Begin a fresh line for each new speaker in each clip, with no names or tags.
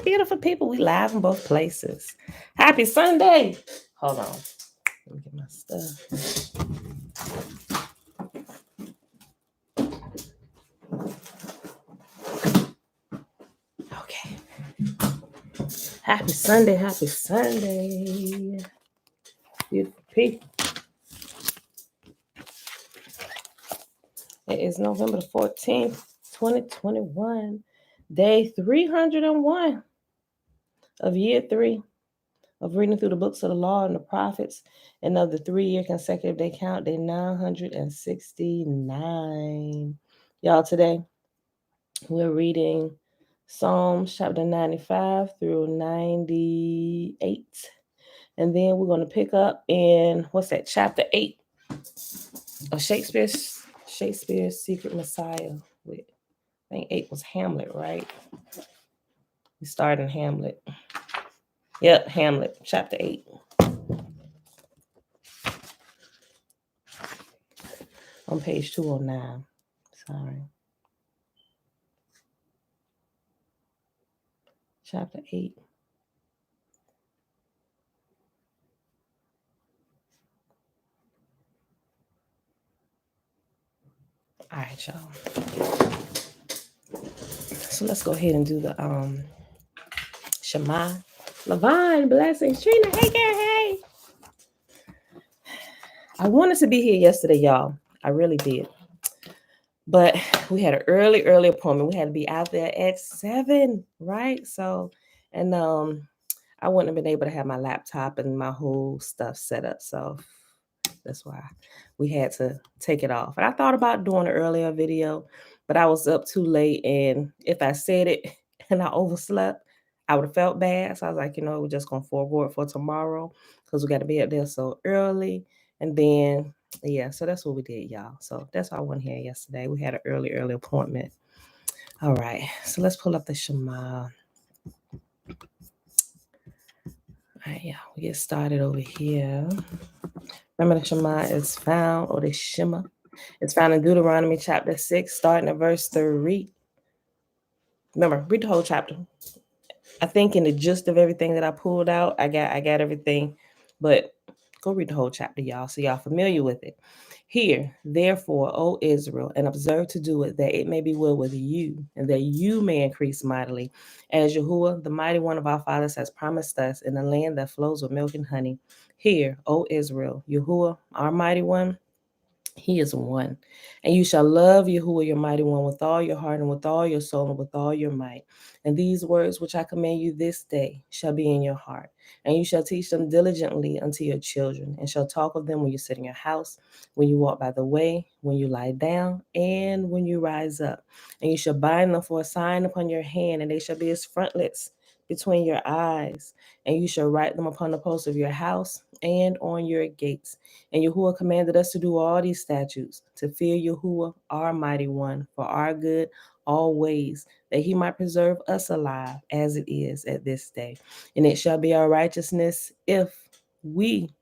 right, beautiful people. We live in both places. Happy Sunday. Hold on. Let me get my stuff. Okay. Happy Sunday. Happy Sunday. Beautiful people. It is November the 14th, 2021. Day 301 of year 3 of reading through the books of the law and the prophets, and of the 3-year consecutive day count, day 969. Y'all, today we're reading Psalms chapter 95 through 98. And then we're going to pick up in, chapter 8 of Shakespeare's Secret Messiah. I think 8 was Hamlet, right? We started in Hamlet. Yep, Hamlet, chapter 8. On page 209. Sorry. Chapter 8. All right, y'all. So let's go ahead and do the Shema. Levine, blessings. Trina, hey girl, hey. I wanted to be here yesterday, y'all. I really did. But we had an early appointment. We had to be out there at 7, right? So, and I wouldn't have been able to have my laptop and my whole stuff set up. So that's why we had to take it off. And I thought about doing an earlier video, but I was up too late. And if I said it and I overslept, I would have felt bad. So I was like, we're just going to forward for tomorrow because we got to be up there so early. And then, yeah, so that's what we did, y'all. So that's why I went here yesterday. We had an early appointment. All right, so let's pull up the Shema. All right, yeah, we get started over here. Remember, the Shema is found, or the Shema, it's found in Deuteronomy chapter 6, starting at verse 3. Remember, read the whole chapter. I think in the gist of everything that I pulled out, I got everything, but go read the whole chapter, y'all, so y'all familiar with it. Hear, therefore, O Israel, and observe to do it, that it may be well with you, and that you may increase mightily, as Yahuwah, the mighty one of our fathers, has promised us, in a land that flows with milk and honey. Hear, O Israel, Yahuwah, our mighty one, he is one. And you shall love Yahuwah, your mighty one, with all your heart and with all your soul and with all your might. And these words which I command you this day shall be in your heart. And you shall teach them diligently unto your children, and shall talk of them when you sit in your house, when you walk by the way, when you lie down, and when you rise up. And you shall bind them for a sign upon your hand, and they shall be as frontlets between your eyes. And you shall write them upon the posts of your house and on your gates. And Yahuwah commanded us to do all these statutes, to fear Yahuwah, our mighty one, for our good always, that he might preserve us alive as it is at this day. And it shall be our righteousness if we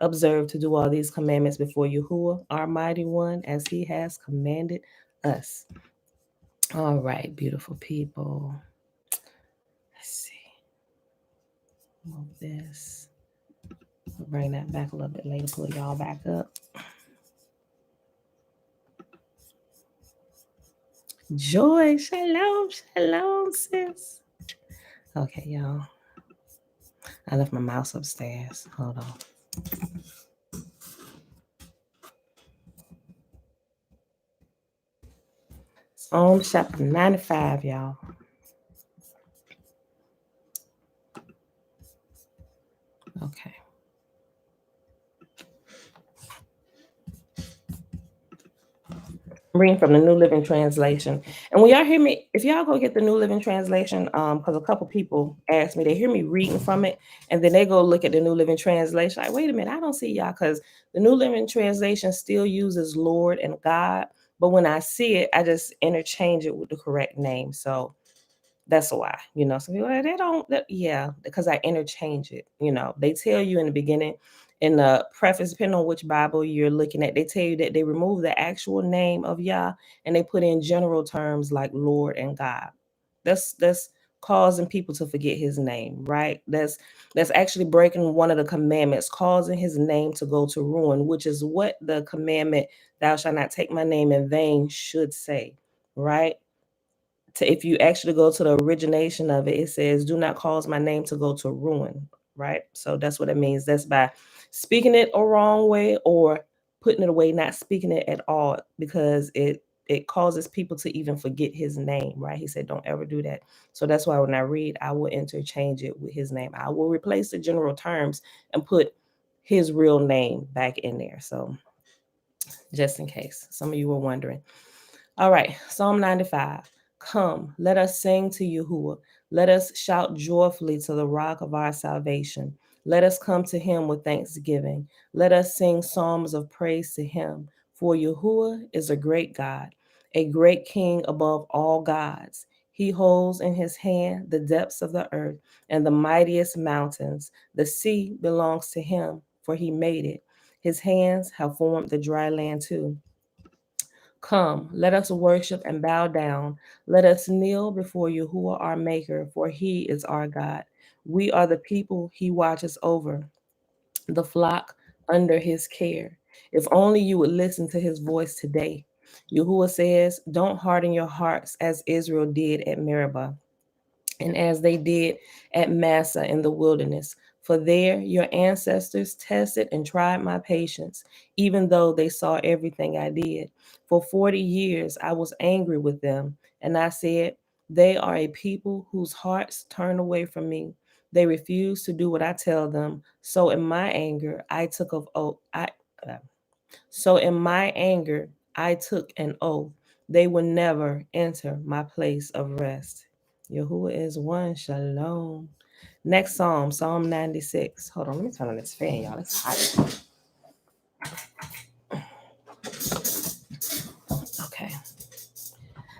observe to do all these commandments before Yahuwah, our mighty one, as he has commanded us. All right, beautiful people. Let's see. Move this. I'll bring that back a little bit later, pull y'all back up. Joy, shalom, sis. Okay, y'all. I left my mouse upstairs. Hold on. Psalms chapter 95, y'all. Okay. I'm reading from the New Living Translation. And when y'all hear me, if y'all go get the New Living Translation, because a couple people asked me, they hear me reading from it, and then they go look at the New Living Translation. Like, wait a minute, I don't see y'all, because the New Living Translation still uses Lord and God. But when I see it, I just interchange it with the correct name. So that's why, some people, they don't, because I interchange it. They tell you in the beginning, in the preface, depending on which Bible you're looking at, they tell you that they remove the actual name of Yah and they put in general terms like Lord and God. That's causing people to forget his name, right? That's actually breaking one of the commandments, causing his name to go to ruin, which is what the commandment, thou shalt not take my name in vain, should say, right? If you actually go to the origination of it, it says, do not cause my name to go to ruin, right? So that's what it means. That's by speaking it a wrong way or putting it away, not speaking it at all, because it causes people to even forget his name, right? He said, don't ever do that. So that's why when I read, I will interchange it with his name. I will replace the general terms and put his real name back in there. So just in case some of you were wondering. All right, Psalm 95. Come, let us sing to Yahuwah. Let us shout joyfully to the rock of our salvation. Let us come to him with thanksgiving. Let us sing psalms of praise to him. For Yahuwah is a great God, a great king above all gods. He holds in his hand the depths of the earth and the mightiest mountains. The sea belongs to him, for he made it. His hands have formed the dry land too. Come, let us worship and bow down. Let us kneel before Yahuwah our Maker, for he is our God. We are the people he watches over, the flock under his care. If only you would listen to his voice today. Yahuwah says, don't harden your hearts as Israel did at Meribah and as they did at Massa in the wilderness. For there your ancestors tested and tried my patience, even though they saw everything I did. For 40 years I was angry with them, and I said, they are a people whose hearts turn away from me. They refuse to do what I tell them. So in my anger, so in my anger, I took an oath. They will never enter my place of rest. Yahuwah is one. Shalom. Next Psalm, Psalm 96. Hold on, let me turn on this fan, y'all. It's hot. Okay.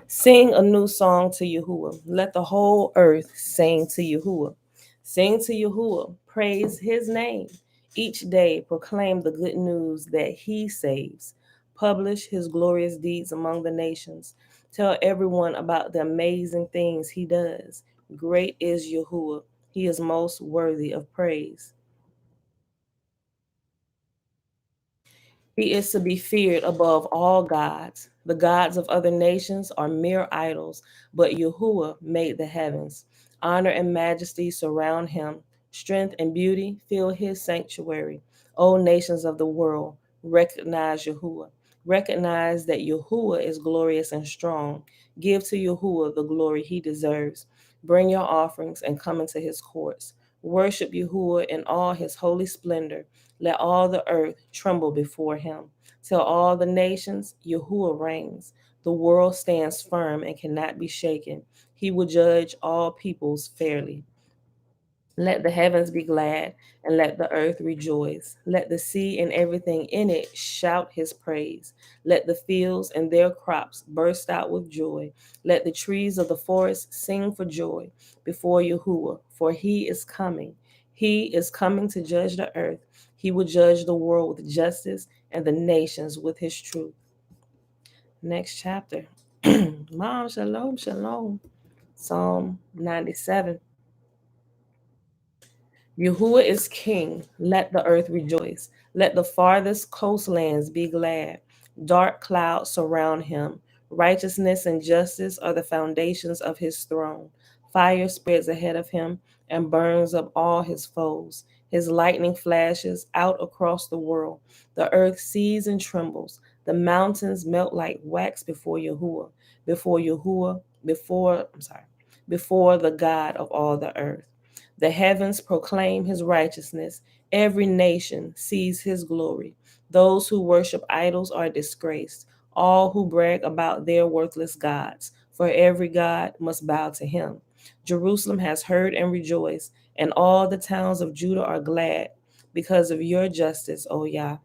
Sing a new song to Yahuwah. Let the whole earth sing to Yahuwah. Sing to Yahuwah. Praise his name. Each day proclaim the good news that he saves. Publish his glorious deeds among the nations. Tell everyone about the amazing things he does. Great is Yahuwah. He is most worthy of praise. He is to be feared above all gods. The gods of other nations are mere idols, but Yahuwah made the heavens. Honor and majesty surround him. Strength and beauty fill his sanctuary. O nations of the world, recognize Yahuwah. Recognize that Yahuwah is glorious and strong. Give to Yahuwah the glory he deserves. Bring your offerings and come into his courts. Worship Yahuwah in all his holy splendor. Let all the earth tremble before him. Tell all the nations, Yahuwah reigns. The world stands firm and cannot be shaken. He will judge all peoples fairly. Let the heavens be glad, and let the earth rejoice. Let the sea and everything in it shout his praise. Let the fields and their crops burst out with joy. Let the trees of the forest sing for joy before Yahuwah, for he is coming. He is coming to judge the earth. He will judge the world with justice and the nations with his truth. Next chapter. Mom, shalom, shalom. Psalm 97. Yahuwah is king. Let the earth rejoice. Let the farthest coastlands be glad. Dark clouds surround him. Righteousness and justice are the foundations of his throne. Fire spreads ahead of him and burns up all his foes. His lightning flashes out across the world. The earth sees and trembles. The mountains melt like wax before Yahuwah. Before the God of all the earth. The heavens proclaim his righteousness. Every nation sees his glory. Those who worship idols are disgraced. All who brag about their worthless gods, for every god must bow to him. Jerusalem has heard and rejoiced, and all the towns of Judah are glad because of your justice, O Yah.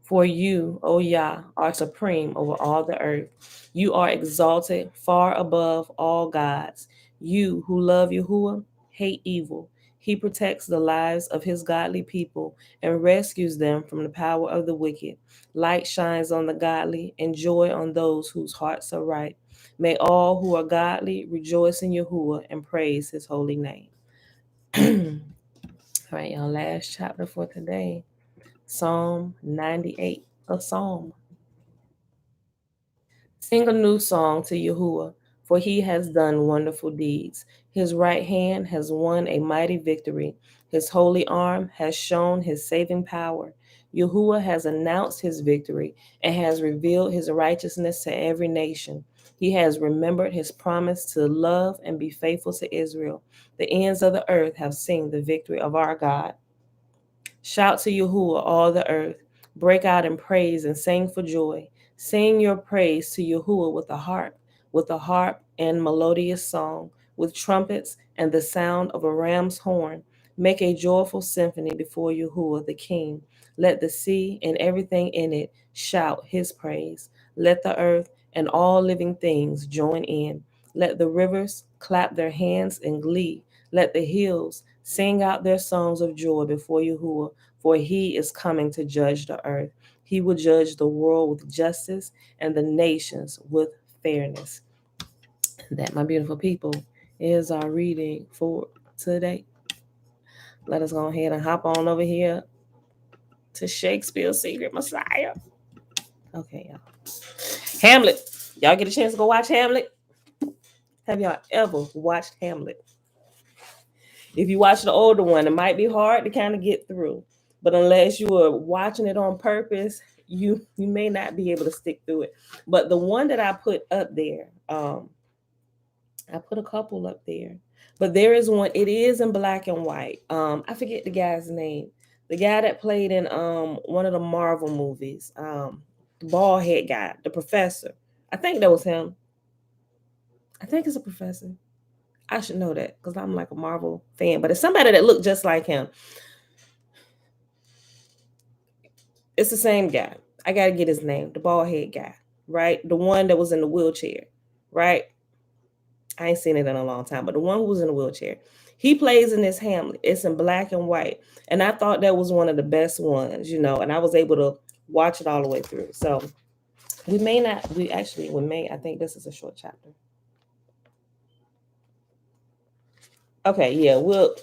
For you, O Yah, are supreme over all the earth. You are exalted far above all gods. You who love Yahuwah hate evil. He protects the lives of his godly people and rescues them from the power of the wicked. Light shines on the godly and joy on those whose hearts are right. May all who are godly rejoice in Yahuwah and praise his holy name. All right, y'all, last chapter for today. Psalm 98, a psalm. Sing a new song to Yahuwah, for he has done wonderful deeds. His right hand has won a mighty victory. His holy arm has shown his saving power. Yahuwah has announced his victory and has revealed his righteousness to every nation. He has remembered his promise to love and be faithful to Israel. The ends of the earth have seen the victory of our God. Shout to Yahuwah, all the earth. Break out in praise and sing for joy. Sing your praise to Yahuwah with a harp and melodious song, with trumpets and the sound of a ram's horn. Make a joyful symphony before Yahuwah the King. Let the sea and everything in it shout his praise. Let the earth and all living things join in. Let the rivers clap their hands in glee. Let the hills sing out their songs of joy before Yahuwah, for he is coming to judge the earth. He will judge the world with justice and the nations with fairness. That, my beautiful people, is our reading for today. Let us go ahead and hop on over here to Shakespeare's Secret Messiah. Okay, y'all. Hamlet. Y'all get a chance to go watch Hamlet? Have y'all ever watched Hamlet? If you watch the older one, it might be hard to kind of get through. But unless you are watching it on purpose, you may not be able to stick through it. But the one that I put up there, I put a couple up there. But there is one, it is in black and white. I forget the guy's name. The guy that played in one of the Marvel movies, the bald head guy, the professor. I think that was him. I think it's a professor. I should know that because I'm like a Marvel fan, but it's somebody that looked just like him. It's the same guy. I gotta get his name, the bald head guy, right? The one that was in the wheelchair, right? I ain't seen it in a long time, but the one who was in the wheelchair. He plays in this Hamlet. It's in black and white. And I thought that was one of the best ones, and I was able to watch it all the way through. So we may, I think this is a short chapter. Okay, we'll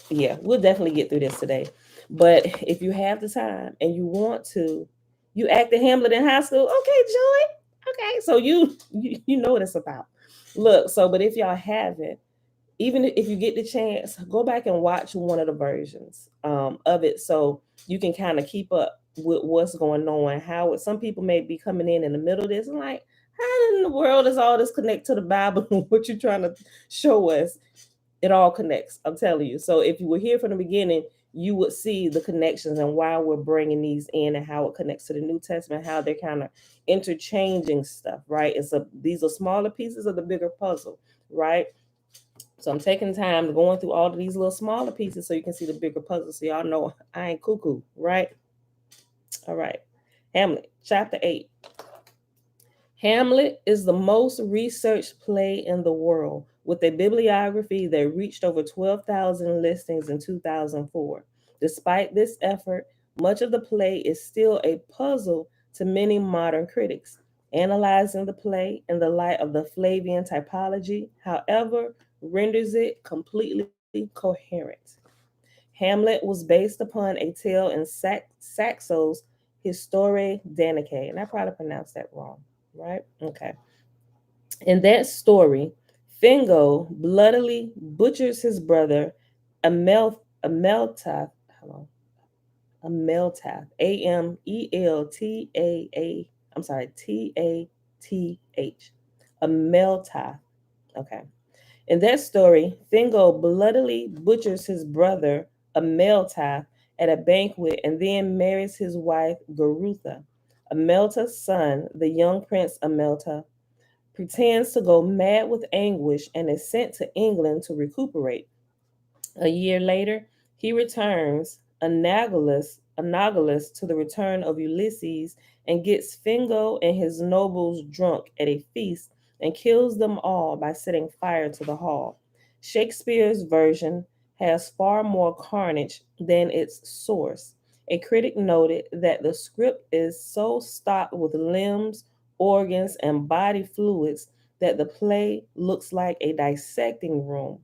definitely get through this today. But if you have the time and you want to, you acted Hamlet in high school. Okay, Joy. Okay, so you know what it's about. Look, but if y'all haven't, even if you get the chance, go back and watch one of the versions of it so you can kind of keep up with what's going on. How some people may be coming in the middle of this and like, how in the world does all this connect to the Bible? What you're trying to show us? It all connects, I'm telling you. So if you were here from the beginning, you would see the connections and why we're bringing these in and how it connects to the New Testament, how they're kind of interchanging stuff, right? These are smaller pieces of the bigger puzzle, right? So I'm taking time going through all of these little smaller pieces so you can see the bigger puzzle. So y'all know I ain't cuckoo, right? All right. Hamlet, chapter 8. Hamlet is the most researched play in the world, with a bibliography that reached over 12,000 listings in 2004. Despite this effort, much of the play is still a puzzle to many modern critics. Analyzing the play in the light of the Flavian typology, however, renders it completely coherent. Hamlet was based upon a tale in Saxo's Histoire Danicae, and I probably pronounced that wrong, right? Okay. In that story, Fingo bloodily butchers his brother Ameltath, Ameltath, Ameltaa, I'm sorry, Tath, Ameltath. Okay. In that story, Fingo bloodily butchers his brother Ameltath at a banquet and then marries his wife Garutha. Amelta's son, the young prince Amelta, pretends to go mad with anguish and is sent to England to recuperate. A year later, he returns, analogous to the return of Ulysses, and gets Fingo and his nobles drunk at a feast and kills them all by setting fire to the hall. Shakespeare's version has far more carnage than its source. A critic noted that the script is so stocked with limbs, organs, and body fluids that the play looks like a dissecting room.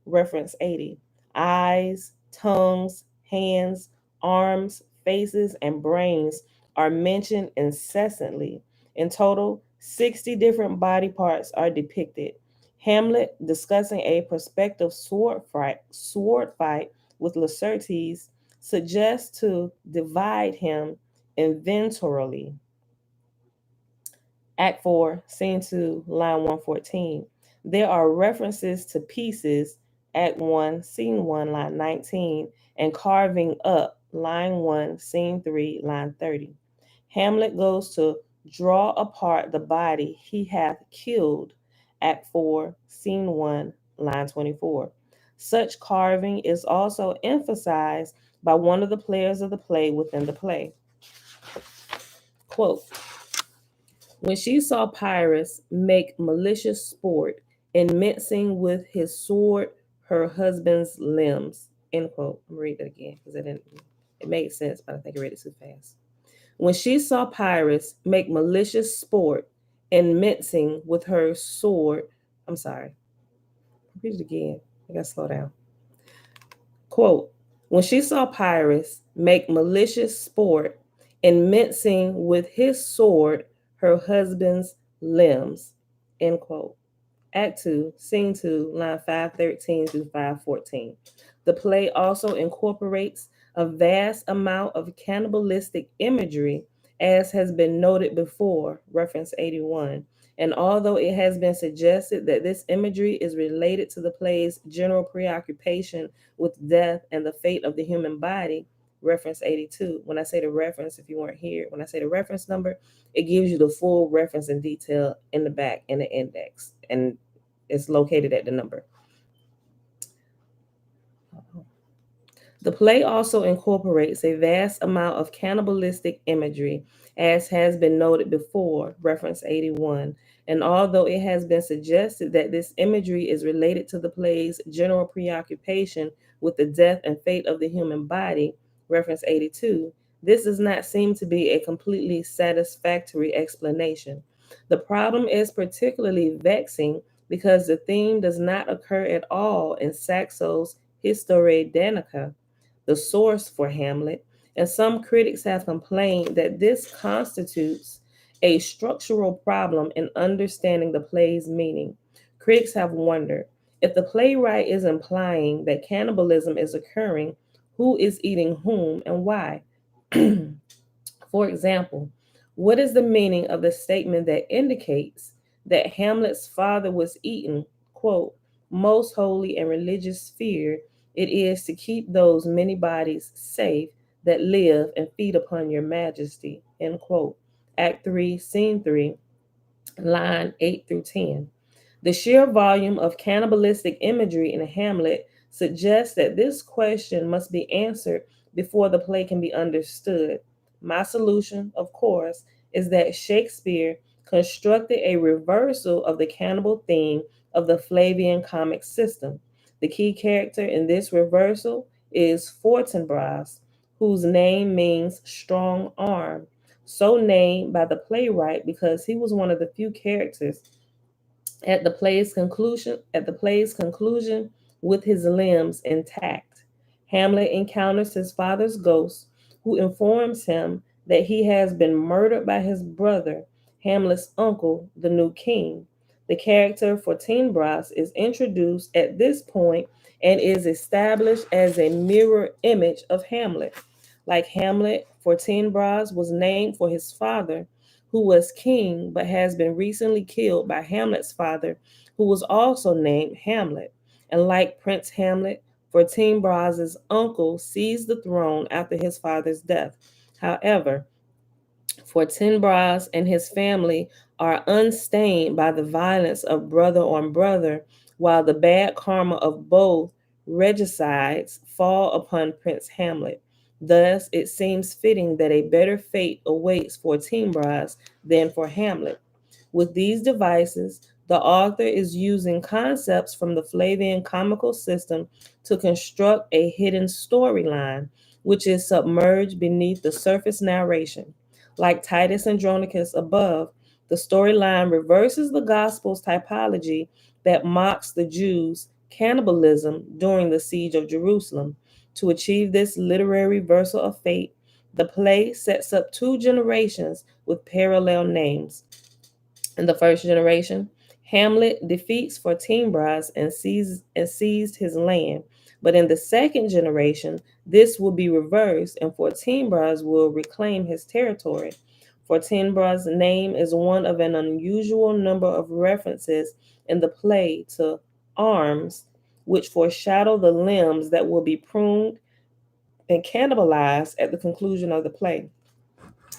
Reference 80. Eyes, tongues, hands, arms, faces, and brains are mentioned incessantly. In total, 60 different body parts are depicted. Hamlet, discussing a prospective sword fight with Laertes, suggests to divide him inventorily. Act 4, Scene 2, line 114. There are references to pieces, Act 1, Scene 1, line 19, and carving up, line 1, Scene 3, line 30. Hamlet goes to draw apart the body he hath killed, Act 4, Scene 1, line 24. Such carving is also emphasized by one of the players of the play within the play. Quote, when she saw Pyrrhus make malicious sport in mincing with his sword her husband's limbs. End quote. I'm read that again because it made sense, but I think I read it too fast. When she saw Pyrrhus make malicious sport in mincing with her sword, I'm sorry. Read it again. I gotta slow down. Quote, when she saw Pyrrhus make malicious sport in mincing with his sword her husband's limbs. End quote. Act 2, Scene 2, line 513 through 514. The play also incorporates a vast amount of cannibalistic imagery, as has been noted before, reference 81. And although it has been suggested that this imagery is related to the play's general preoccupation with death and the fate of the human body, reference 82. When I say the reference, if you weren't here, when I say the reference number, it gives you the full reference and detail in the back in the index, and it's located at the number. The play also incorporates a vast amount of cannibalistic imagery, as has been noted before, reference 81. And although it has been suggested that this imagery is related to the play's general preoccupation with the death and fate of the human body, reference 82, this does not seem to be a completely satisfactory explanation. The problem is particularly vexing because the theme does not occur at all in Saxo's Historia Danica, the source for Hamlet, and some critics have complained that this constitutes a structural problem in understanding the play's meaning. Critics have wondered if the playwright is implying that cannibalism is occurring, who is eating whom and why? For example, what is the meaning of the statement that indicates that Hamlet's father was eaten, quote, most holy and religious fear it is to keep those many bodies safe that live and feed upon your majesty, end quote. Act 3, Scene 3, line 8 through 10. The sheer volume of cannibalistic imagery in Hamlet suggests that this question must be answered before the play can be understood. My solution, of course, is that Shakespeare constructed a reversal of the cannibal theme of the Flavian comic system. The key character in this reversal is Fortinbras, whose name means strong arm, so named by the playwright because he was one of the few characters at the play's conclusion with his limbs intact. Hamlet encounters his father's ghost, who informs him that he has been murdered by his brother, Hamlet's uncle, the new king. The character Fortinbras is introduced at this point and is established as a mirror image of Hamlet. Like Hamlet, Fortinbras was named for his father, who was king but has been recently killed by Hamlet's father, who was also named Hamlet. And like Prince Hamlet, Fortinbras's uncle seized the throne after his father's death. However, Fortinbras and his family are unstained by the violence of brother on brother, while the bad karma of both regicides fall upon Prince Hamlet. Thus, it seems fitting that a better fate awaits Fortinbras than for Hamlet. With these devices, The author is using concepts from the Flavian comical system to construct a hidden storyline, which is submerged beneath the surface narration. Like Titus Andronicus above, the storyline reverses the Gospel's typology that mocks the Jews' cannibalism during the siege of Jerusalem. To achieve this literary reversal of fate, the play sets up two generations with parallel names. In the first generation, Hamlet defeats Fortinbras and seized his land. But in the second generation, this will be reversed and Fortinbras will reclaim his territory. Fortinbras' name is one of an unusual number of references in the play to arms, which foreshadow the limbs that will be pruned and cannibalized at the conclusion of the play.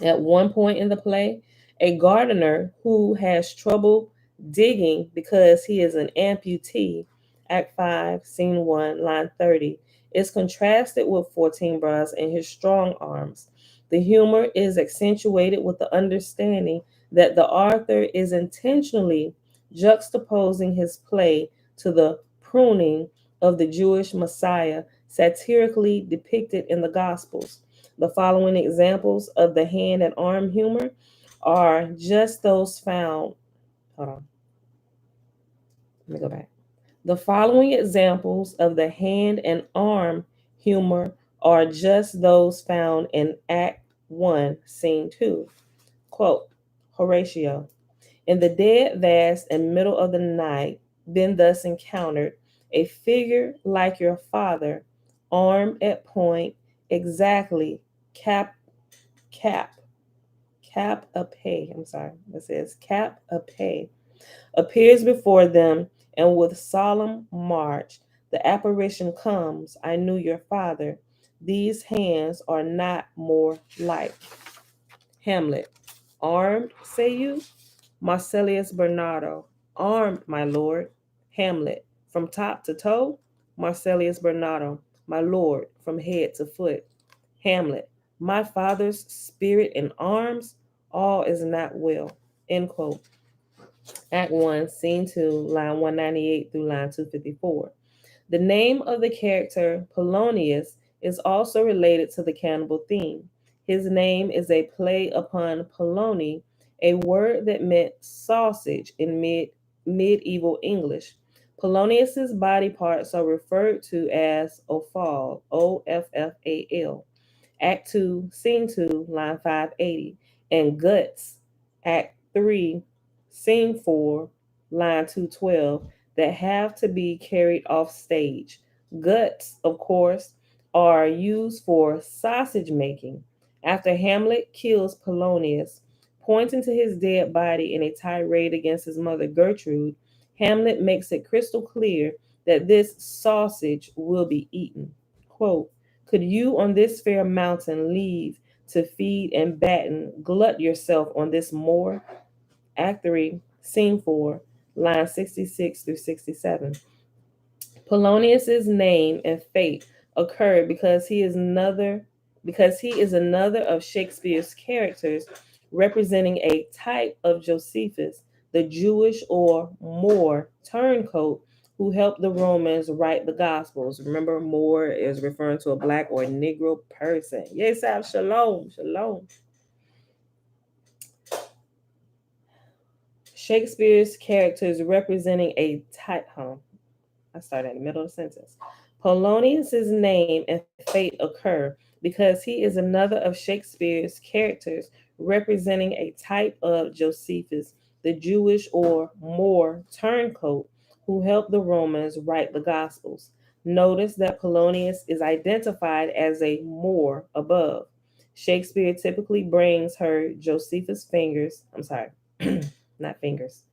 At one point in the play, a gardener who has trouble digging because he is an amputee, Act 5, Scene 1, line 30, is contrasted with Fortinbras and his strong arms. The humor is accentuated with the understanding that the author is intentionally juxtaposing his play to the pruning of the Jewish Messiah satirically depicted in the Gospels. The following examples of the hand and arm humor are just those found. Hold on. Let me go back. The following examples of the hand and arm humor are just those found in Act 1, Scene 2. Quote, Horatio, in the dead vast and middle of the night, then thus encountered a figure like your father, armed at point, exactly, cap a pay. I'm sorry, it says cap a pay, appears before them, and with solemn march, the apparition comes. I knew your father. These hands are not more like. Hamlet, armed, say you? Marcellus Bernardo, armed, my lord. Hamlet, from top to toe? Marcellus Bernardo, my lord, from head to foot. Hamlet, my father's spirit in arms, all is not well. End quote. Act 1, Scene 2, line 198 through line 254. The name of the character, Polonius, is also related to the cannibal theme. His name is a play upon Polony, a word that meant sausage in medieval English. Polonius's body parts are referred to as offal, Offal. Act 2, Scene 2, line 580, and guts, Act 3, Scene 4, line 212, that have to be carried off stage. Guts, of course, are used for sausage making. After Hamlet kills Polonius, pointing to his dead body in a tirade against his mother Gertrude, Hamlet makes it crystal clear that this sausage will be eaten. Quote, could you on this fair mountain leave to feed and batten, glut yourself on this moor? Act 3, Scene 4, lines 66 through 67. Polonius's name and fate occurred because he is another of Shakespeare's characters representing a type of Josephus, the Jewish or Moor turncoat who helped the Romans write the Gospels. Remember, Moor is referring to a black or Negro person. Yes, shalom, shalom. Shakespeare's characters representing a type. I started in the middle of the sentence. Polonius's name and fate occur because he is another of Shakespeare's characters representing a type of Josephus, the Jewish or Moor turncoat who helped the Romans write the Gospels. Notice that Polonius is identified as a Moor above. Shakespeare typically brings her Josephus fingers, I'm sorry, not fingers.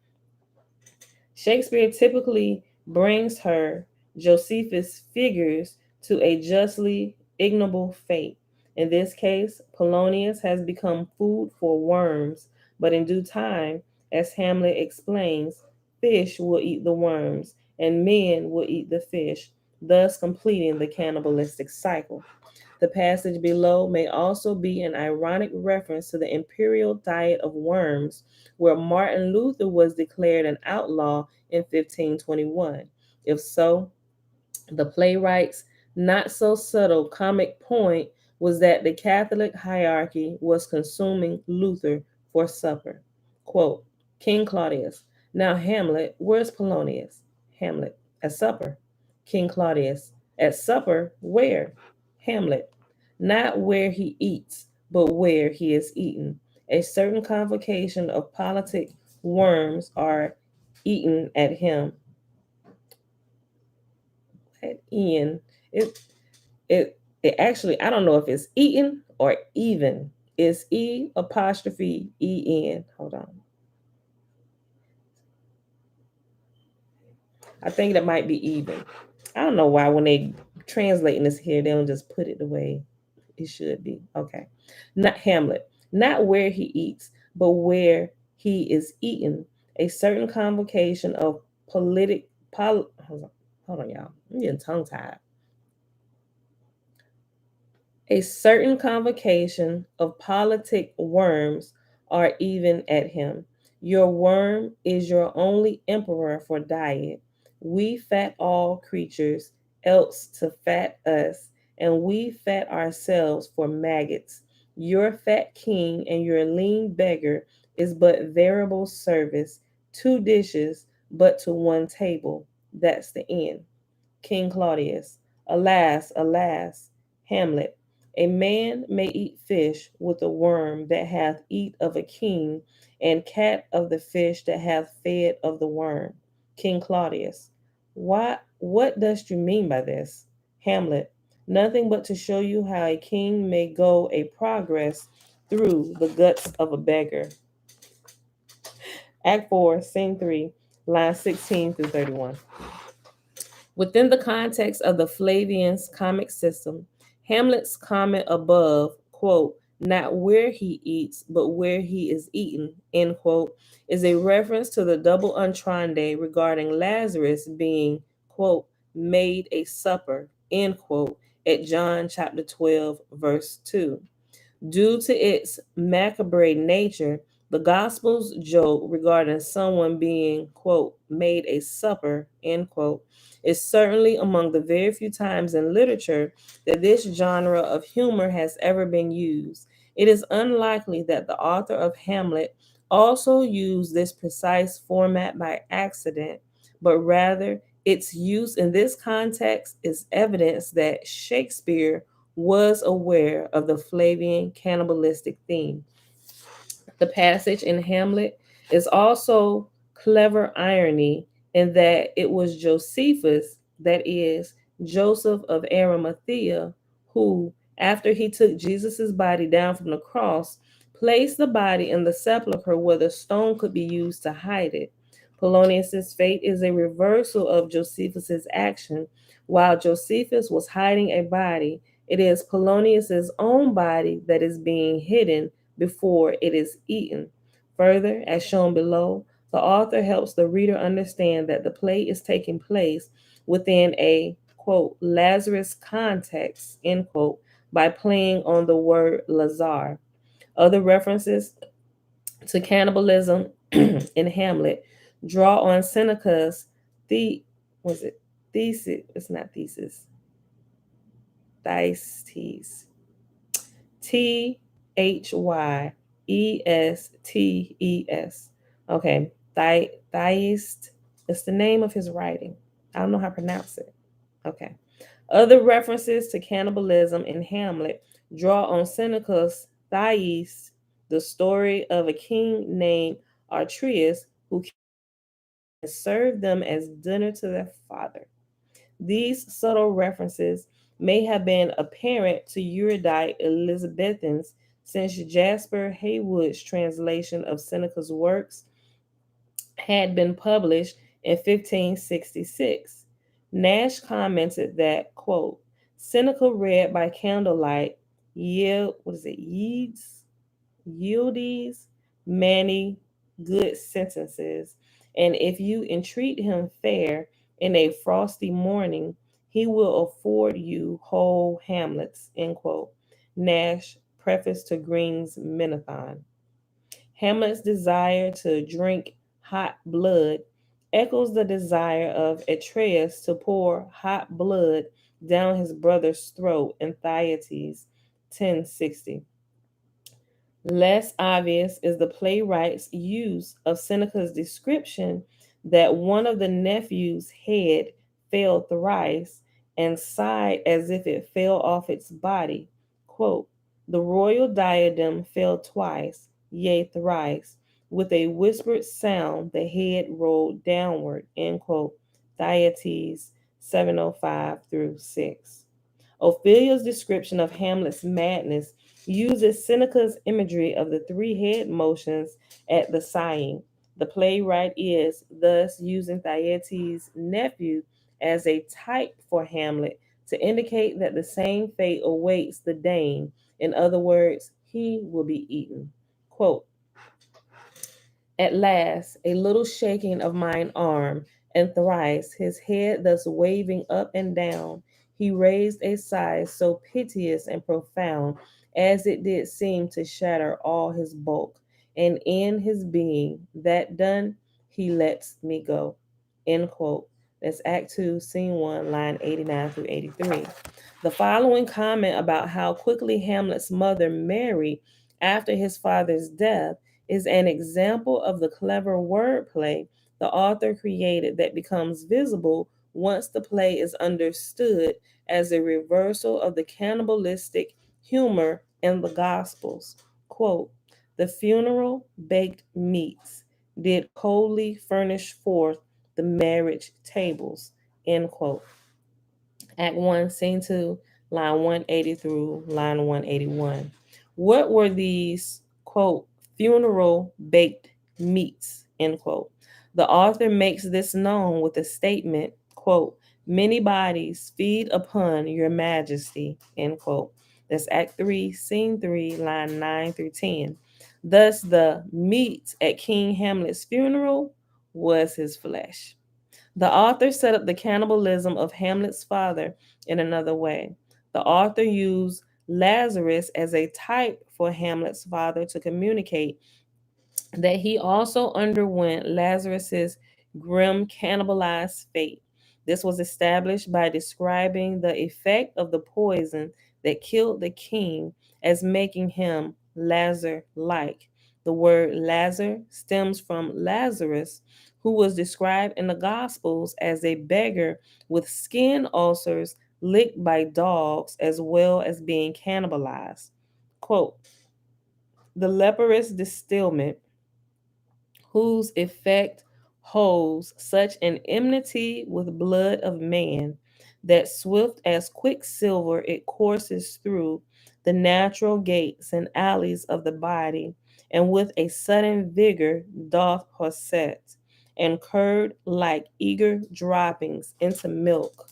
Shakespeare typically brings her Josephus figures to a justly ignoble fate. In this case, Polonius has become food for worms, but in due time, as Hamlet explains, fish will eat the worms and men will eat the fish, thus completing the cannibalistic cycle. The passage below may also be an ironic reference to the imperial diet of worms, where Martin Luther was declared an outlaw in 1521. If so, the playwright's not so subtle comic point was that the Catholic hierarchy was consuming Luther for supper. Quote, King Claudius, now Hamlet, where's Polonius? Hamlet, at supper. King Claudius, at supper, where? Hamlet, not where he eats, but where he is eaten. A certain convocation of politic worms are eaten at him. At Ian, it it actually, I don't know if it's eaten or even. It's E apostrophe E N. Hold on. I think that might be even. I don't know why when they translating this here, they don't just put it the way it should be. Okay. Not Hamlet. Not where he eats, but where he is eaten. A certain convocation of hold on, y'all. I'm getting tongue tied. A certain convocation of politic worms are even at him. Your worm is your only emperor for diet. We fat all creatures, else to fat us, and we fat ourselves for maggots. Your fat king and your lean beggar is but variable service, two dishes, but to one table. That's the end. King Claudius, alas, alas, Hamlet, a man may eat fish with a worm that hath eat of a king, and cat of the fish that hath fed of the worm. King Claudius, what dost you mean by this? Hamlet, nothing but to show you how a king may go a progress through the guts of a beggar. Act 4, Scene 3, lines 16 through 31. Within the context of the Flavian's comic system, Hamlet's comment above, quote, not where he eats, but where he is eaten, end quote, is a reference to the double entendre regarding Lazarus being, quote, made a supper, end quote, at John chapter 12, verse 2. Due to its macabre nature, the Gospel's joke regarding someone being, quote, made a supper, end quote, is certainly among the very few times in literature that this genre of humor has ever been used. It is unlikely that the author of Hamlet also used this precise format by accident, but rather its use in this context is evidence that Shakespeare was aware of the Flavian cannibalistic theme. The passage in Hamlet is also clever irony in that it was Josephus, that is, Joseph of Arimathea, who, after he took Jesus' body down from the cross, placed the body in the sepulchre where the stone could be used to hide it. Polonius's fate is a reversal of Josephus's action. While Josephus was hiding a body, it is Polonius's own body that is being hidden before it is eaten. Further, as shown below, the author helps the reader understand that the play is taking place within a, quote, Lazarus context, end quote, by playing on the word Lazar. Other references to cannibalism in Hamlet draw on Seneca's thesis, it's not thesis, Thyestes, Hyestes. Okay, Thyest. It's the name of his writing. I don't know how to pronounce it. Okay. Other references to cannibalism in Hamlet draw on Seneca's Thais, the story of a king named Artreus who served them as dinner to their father. These subtle references may have been apparent to erudite Elizabethans since Jasper Haywood's translation of Seneca's works had been published in 1566. Nash commented that, quote, Seneca read by candlelight yields many good sentences, and if you entreat him fair in a frosty morning, he will afford you whole Hamlets, end quote. Nash, preface to Green's Menathon. Hamlet's desire to drink hot blood echoes the desire of Atreus to pour hot blood down his brother's throat in Thyestes 1060. Less obvious is the playwright's use of Seneca's description that one of the nephews' head fell thrice and sighed as if it fell off its body. Quote, the royal diadem fell twice, yea, thrice. With a whispered sound, the head rolled downward. End quote. Thyestes 705 through 6. Ophelia's description of Hamlet's madness uses Seneca's imagery of the three head motions at the sighing. The playwright is thus using Thyestes' nephew as a type for Hamlet to indicate that the same fate awaits the Dane. In other words, he will be eaten. Quote, at last, a little shaking of mine arm, and thrice, his head thus waving up and down, he raised a sigh so piteous and profound as it did seem to shatter all his bulk, and in his being, that done, he lets me go. End quote. That's Act 2, Scene 1, line 89 through 83. The following comment about how quickly Hamlet's mother married after his father's death is an example of the clever wordplay the author created that becomes visible once the play is understood as a reversal of the cannibalistic humor in the Gospels. Quote, the funeral baked meats did coldly furnish forth the marriage tables, end quote. Act 1, Scene 2, line 180 through line 181. What were these, quote, funeral baked meats, end quote? The author makes this known with a statement, quote, many bodies feed upon your majesty, end quote. That's Act 3, Scene 3, line 9 through 10. Thus, the meat at King Hamlet's funeral was his flesh. The author set up the cannibalism of Hamlet's father in another way. The author used Lazarus as a type for Hamlet's father to communicate that he also underwent Lazarus's grim cannibalized fate. This was established by describing the effect of the poison that killed the king as making him Lazar-like. The word Lazar stems from Lazarus, who was described in the Gospels as a beggar with skin ulcers licked by dogs as well as being cannibalized. Quote, the leprous distilment whose effect holds such an enmity with blood of man that swift as quicksilver it courses through the natural gates and alleys of the body, and with a sudden vigor doth horset, and curd like eager droppings into milk,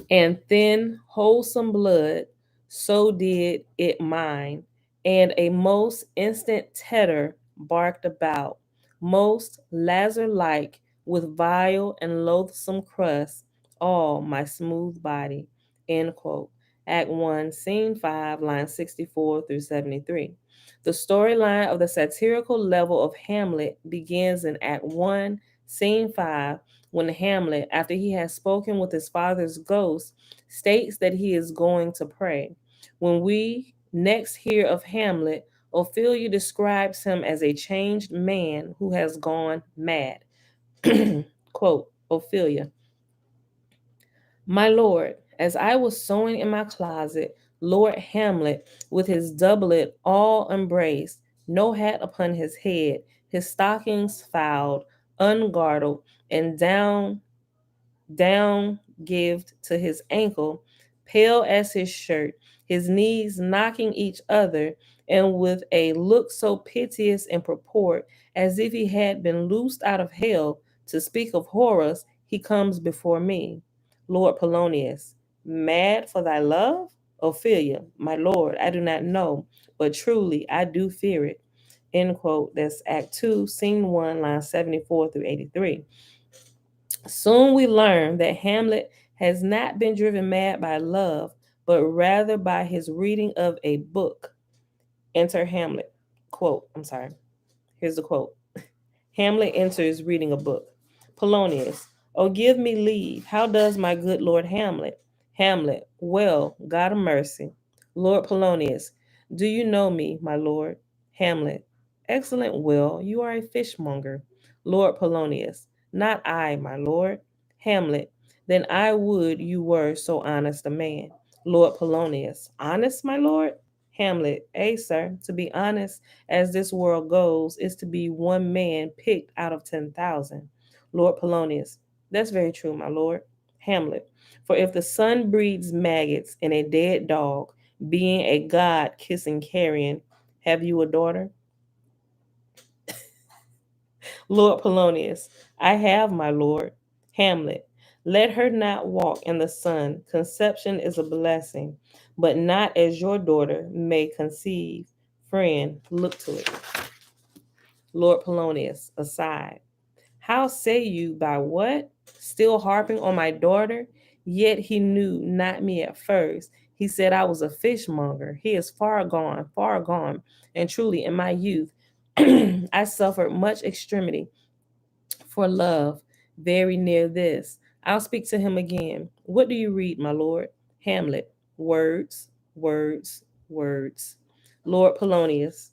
and thin wholesome blood, so did it mine, and a most instant tetter barked about, most Lazar-like, with vile and loathsome crust, all my smooth body. End quote. Act 1, Scene 5, lines 64 through 73. The storyline of the satirical level of Hamlet begins in Act 1, Scene 5, when Hamlet, after he has spoken with his father's ghost, states that he is going to pray. When we next hear of Hamlet, Ophelia describes him as a changed man who has gone mad. Quote, Ophelia, my lord, as I was sewing in my closet, Lord Hamlet, with his doublet all embraced, no hat upon his head, his stockings fouled, ungirdled, and down gived to his ankle, pale as his shirt, his knees knocking each other, and with a look so piteous in purport, as if he had been loosed out of hell, to speak of horrors, he comes before me. Lord Polonius, mad for thy love? Ophelia, my lord, I do not know, but truly I do fear it. End quote. That's Act 2, Scene 1, line 74 through 83. Soon we learn that Hamlet has not been driven mad by love, but rather by his reading of a book. Enter Hamlet. Quote, I'm sorry. Here's the quote. Hamlet enters reading a book. Polonius, oh, give me leave. How does my good Lord Hamlet? Hamlet, well, God of mercy. Lord Polonius, do you know me, my lord? Hamlet, excellent will, you are a fishmonger. Lord Polonius, not I, my lord. Hamlet, then I would you were so honest a man. Lord Polonius, honest, my lord? Hamlet, sir, to be honest, as this world goes, is to be one man picked out of 10,000. Lord Polonius, that's very true, my lord. Hamlet, for if the sun breeds maggots in a dead dog, being a god kissing carrion, have you a daughter? Lord Polonius, I have, my lord. Hamlet, let her not walk in the sun. Conception is a blessing, but not as your daughter may conceive. Friend, look to it. Lord Polonius, aside. How say you by what? Still harping on my daughter? Yet he knew not me at first. He said I was a fishmonger. He is far gone, far gone. And truly, in my youth, I suffered much extremity for love, very near this. I'll speak to him again. What do you read, my lord? Hamlet. Words, words, words. Lord Polonius.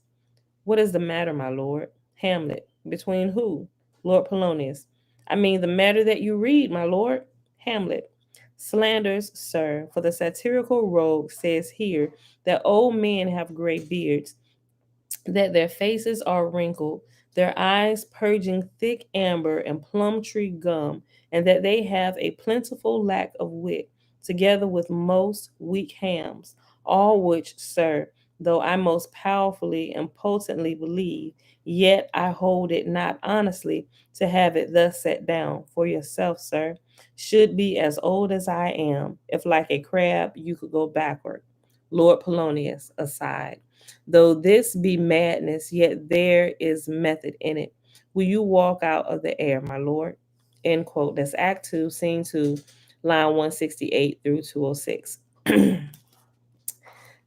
What is the matter, my lord? Hamlet. Between who? Lord Polonius. I mean the matter that you read, my lord. Hamlet. Slanders, sir, for the satirical rogue says here that old men have gray beards, that their faces are wrinkled, their eyes purging thick amber and plum tree gum, and that they have a plentiful lack of wit, together with most weak hams, all which, sir, though I most powerfully and potently believe, yet I hold it not honestly to have it thus set down for yourself, sir, should be as old as I am, if like a crab you could go backward. Lord Polonius, aside. Though this be madness, yet there is method in it. Will you walk out of the air, my lord? End quote. That's Act 2, Scene 2, line 168 through 206.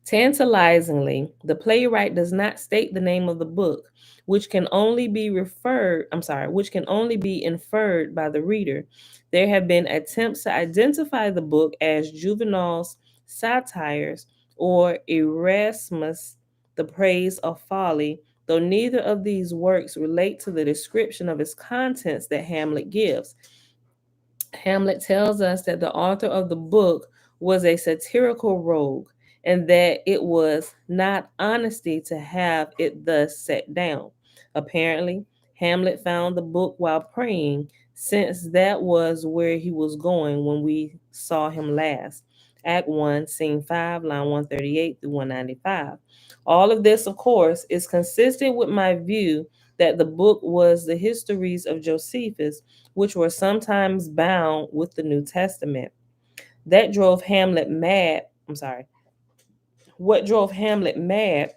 Tantalizingly, the playwright does not state the name of the book, which can only be which can only be inferred by the reader. There have been attempts to identify the book as Juvenal's Satires or Erasmus' The Praise of Folly, though neither of these works relate to the description of its contents that Hamlet gives. Hamlet tells us that the author of the book was a satirical rogue and that it was not honesty to have it thus set down. Apparently, Hamlet found the book while praying, since that was where he was going when we saw him last. Act 1, Scene 5, line 138 through 195. All of this, of course, is consistent with my view that the book was the histories of Josephus, which were sometimes bound with the New Testament. That drove Hamlet mad. I'm sorry. What drove Hamlet mad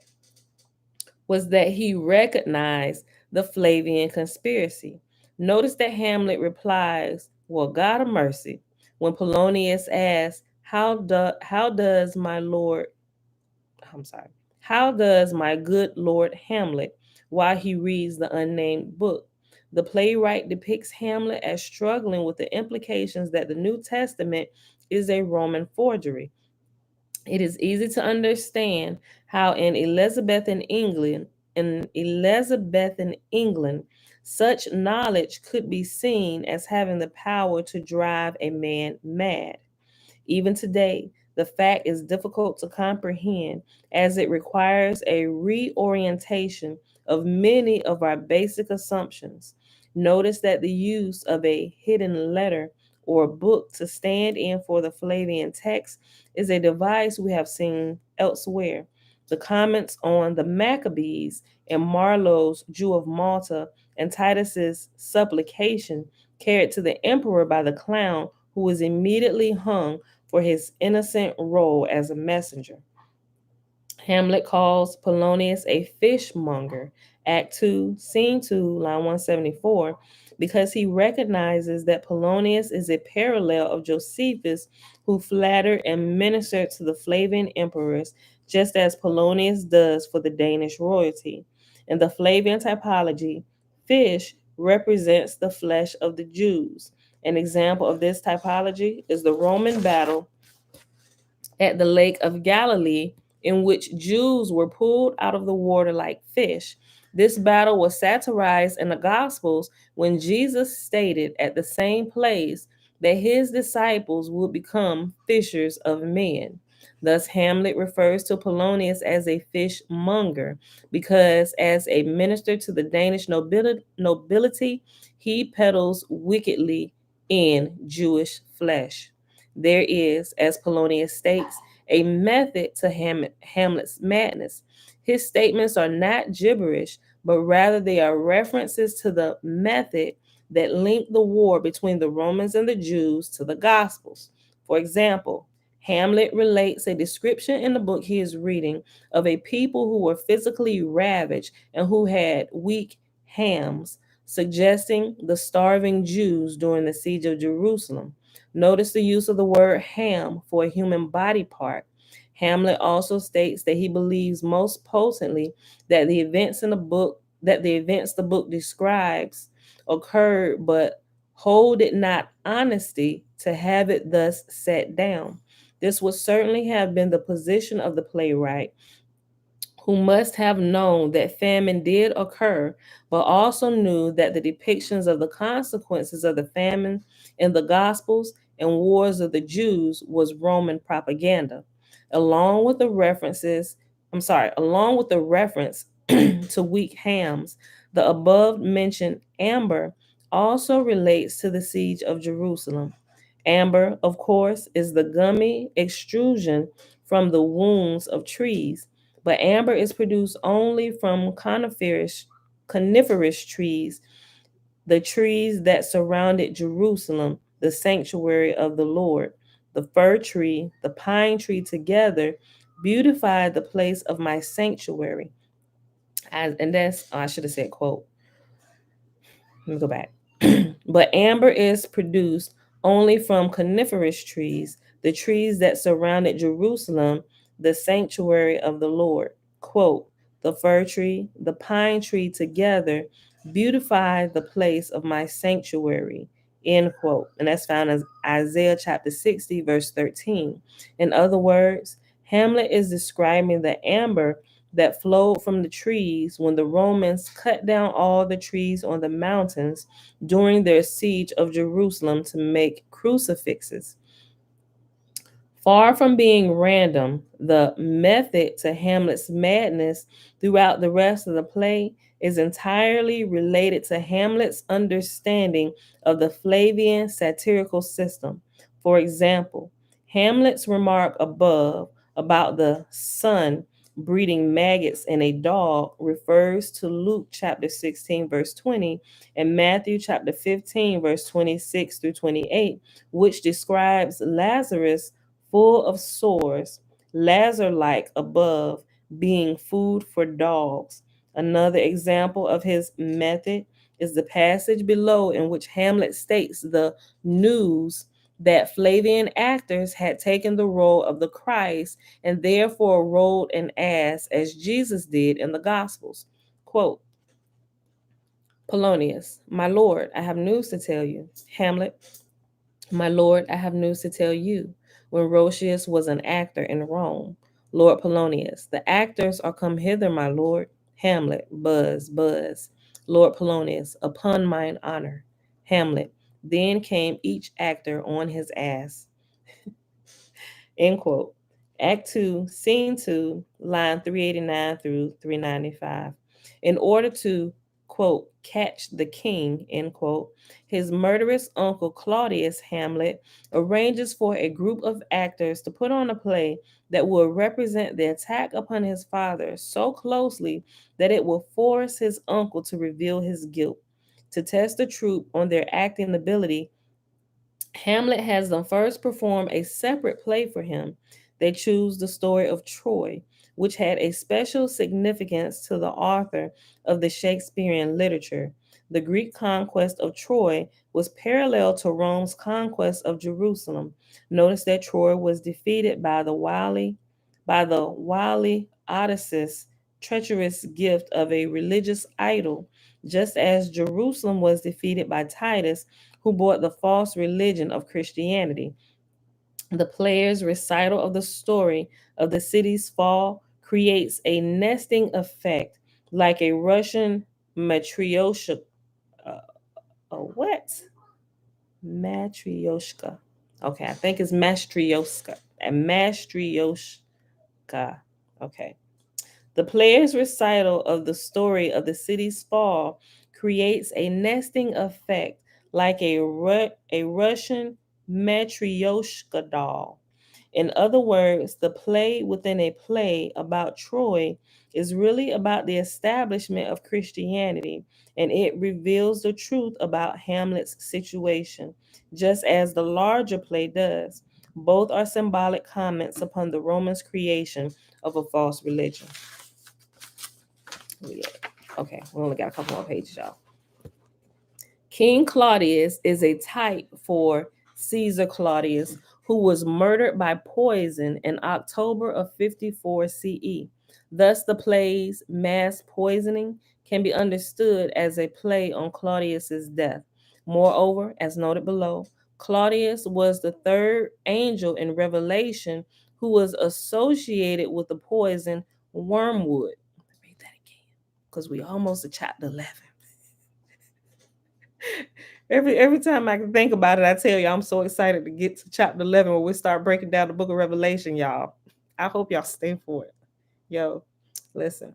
was that he recognized the Flavian conspiracy. Notice that Hamlet replies, well, God of mercy, when Polonius asks, how does my lord I'm sorry. How does my good Lord Hamlet while he reads the unnamed book? The playwright depicts Hamlet as struggling with the implications that the New Testament is a Roman forgery. It is easy to understand how in Elizabethan England, such knowledge could be seen as having the power to drive a man mad. Even today, the fact is difficult to comprehend as it requires a reorientation of many of our basic assumptions. Notice that the use of a hidden letter or book to stand in for the Flavian text is a device we have seen elsewhere. The comments on the Maccabees and Marlowe's Jew of Malta and Titus's supplication carried to the emperor by the clown who was immediately hung for his innocent role as a messenger. Hamlet calls Polonius a fishmonger, Act 2, Scene 2, line 174, because he recognizes that Polonius is a parallel of Josephus, who flattered and ministered to the Flavian emperors, just as Polonius does for the Danish royalty. In the Flavian typology, fish represents the flesh of the Jews. An example of this typology is the Roman battle at the Lake of Galilee, in which Jews were pulled out of the water like fish. This battle was satirized in the Gospels when Jesus stated at the same place that his disciples would become fishers of men. Thus, Hamlet refers to Polonius as a fishmonger because, as a minister to the Danish nobility, he peddles wickedly in Jewish flesh. There is, as Polonius states, a method to Hamlet's madness. His statements are not gibberish, but rather they are references to the method that linked the war between the Romans and the Jews to the Gospels. For example, Hamlet relates a description in the book he is reading of a people who were physically ravaged and who had weak hams, suggesting the starving Jews during the siege of Jerusalem. Notice the use of the word ham for a human body part. Hamlet also states that he believes most potently that the events the book describes occurred, but hold it not honesty to have it thus set down. This would certainly have been the position of the playwright, who must have known that famine did occur, but also knew that the depictions of the consequences of the famine in the Gospels and wars of the Jews was Roman propaganda. Along with the references, along with the reference to weak hams, the above mentioned amber also relates to the siege of Jerusalem. Amber, of course, is the gummy extrusion from the wounds of trees, but amber is produced only from coniferous trees, the trees that surrounded Jerusalem, the sanctuary of the Lord. The fir tree, the pine tree together beautified the place of my sanctuary. I should have said, quote, let me go back. But amber is produced only from coniferous trees, the trees that surrounded Jerusalem, the sanctuary of the Lord. Quote, the fir tree, the pine tree together beautify the place of my sanctuary. End quote. And that's found in Isaiah chapter 60, verse 13. In other words, Hamlet is describing the amber that flowed from the trees when the Romans cut down all the trees on the mountains during their siege of Jerusalem to make crucifixes. Far from being random, the method to Hamlet's madness throughout the rest of the play is entirely related to Hamlet's understanding of the Flavian satirical system. For example, Hamlet's remark above about the sun breeding maggots in a dog refers to Luke chapter 16, verse 20, and Matthew chapter 15, verse 26 through 28, which describes Lazarus full of sores, Lazar like above, being food for dogs. Another example of his method is the passage below, in which Hamlet states the news that Flavian actors had taken the role of the Christ and therefore rode an ass as Jesus did in the Gospels. Quote, Polonius, my lord, I have news to tell you. Hamlet, my lord, I have news to tell you. When Roscius was an actor in Rome, Lord Polonius, the actors are come hither, my lord. Hamlet, buzz, buzz. Lord Polonius, upon mine honor. Hamlet, then came each actor on his ass. End quote. Act 2, Scene 2, line 389 through 395. In order to, quote, catch the king, end quote, his murderous uncle Claudius Hamlet arranges for a group of actors to put on a play that will represent the attack upon his father so closely that it will force his uncle to reveal his guilt. To test the troupe on their acting ability, Hamlet has them first perform a separate play for him. They choose the story of Troy, which had a special significance to the author of the Shakespearean literature. The Greek conquest of Troy was parallel to Rome's conquest of Jerusalem. Notice that Troy was defeated by the wily Odysseus' treacherous gift of a religious idol, just as Jerusalem was defeated by Titus, who brought the false religion of Christianity. The player's recital of the story of the city's fall creates a nesting effect like a Russian matryoshka. What? Matryoshka. Okay, I think it's matryoshka. And matryoshka. Okay. The player's recital of the story of the city's fall creates a nesting effect like a Russian matryoshka doll. In other words, the play within a play about Troy is really about the establishment of Christianity, and it reveals the truth about Hamlet's situation, just as the larger play does. Both are symbolic comments upon the Romans' creation of a false religion. Yeah. Okay, we only got a couple more pages, y'all. King Claudius is a type for Caesar Claudius, who was murdered by poison in October of 54 CE. Thus, the play's mass poisoning can be understood as a play on Claudius's death. Moreover, as noted below, Claudius was the third angel in Revelation who was associated with the poison wormwood. Read that again, because we almost at chapter 11. Every time I can think about it, I tell you I'm so excited to get to chapter 11 where we start breaking down the book of Revelation, y'all. I hope y'all stay for it. Yo, listen.